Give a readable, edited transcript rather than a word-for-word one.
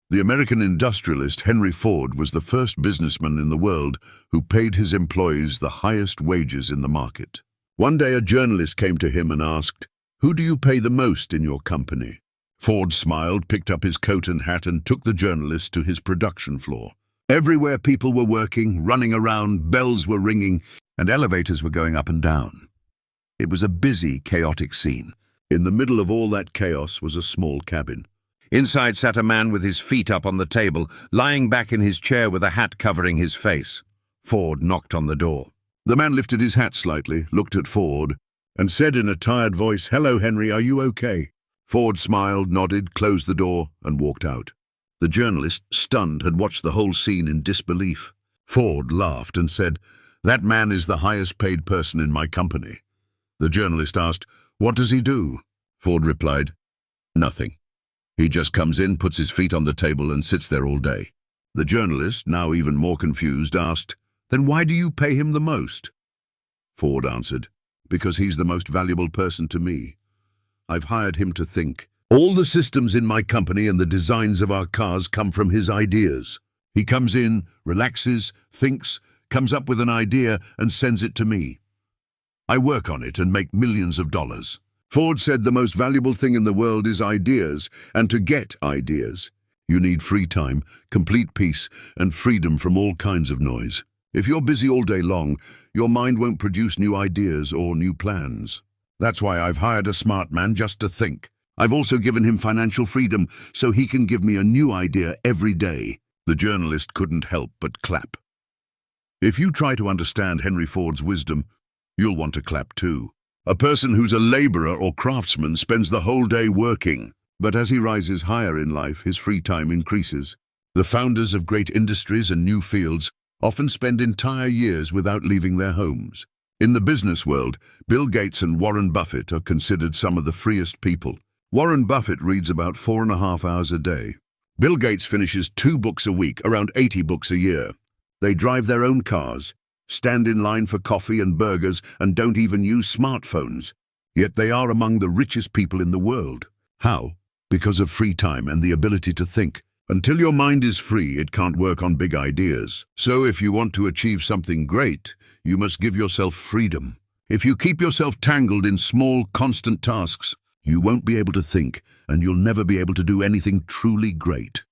The American industrialist Henry Ford was the first businessman in the world who paid his employees the highest wages in the market. One day a journalist came to him and asked, "Who do you pay the most in your company?" Ford smiled, picked up his coat and hat, and took the journalist to his production floor. Everywhere people were working, running around, bells were ringing, and elevators were going up and down. It was a busy, chaotic scene. In the middle of all that chaos was a small cabin. Inside sat a man with his feet up on the table, lying back in his chair with a hat covering his face. Ford knocked on the door. The man lifted his hat slightly, looked at Ford, and said in a tired voice, "Hello, Henry, are you okay?" Ford smiled, nodded, closed the door, and walked out. The journalist, stunned, had watched the whole scene in disbelief. Ford laughed and said, "That man is the highest paid person in my company." The journalist asked, "What does he do?" Ford replied, "Nothing. He just comes in, puts his feet on the table, and sits there all day." The journalist, now even more confused, asked, "Then why do you pay him the most?" Ford answered, "Because he's the most valuable person to me. I've hired him to think. All the systems in my company and the designs of our cars come from his ideas. He comes in, relaxes, thinks, comes up with an idea, and sends it to me. I work on it and make millions of dollars." Ford said the most valuable thing in the world is ideas, and to get ideas, you need free time, complete peace, and freedom from all kinds of noise. If you're busy all day long, your mind won't produce new ideas or new plans. That's why I've hired a smart man just to think. I've also given him financial freedom so he can give me a new idea every day. The journalist couldn't help but clap. If you try to understand Henry Ford's wisdom, you'll want to clap too. A person who's a laborer or craftsman spends the whole day working, but as he rises higher in life, his free time increases. The founders of great industries and new fields often spend entire years without leaving their homes. In the business world, Bill Gates and Warren Buffett are considered some of the freest people. Warren Buffett reads about 4.5 hours a day. Bill Gates finishes 2 books a week, around 80 books a year. They drive their own cars, stand in line for coffee and burgers, and don't even use smartphones. Yet they are among the richest people in the world. How? Because of free time and the ability to think. Until your mind is free, it can't work on big ideas. So if you want to achieve something great, you must give yourself freedom. If you keep yourself tangled in small, constant tasks, you won't be able to think, and you'll never be able to do anything truly great.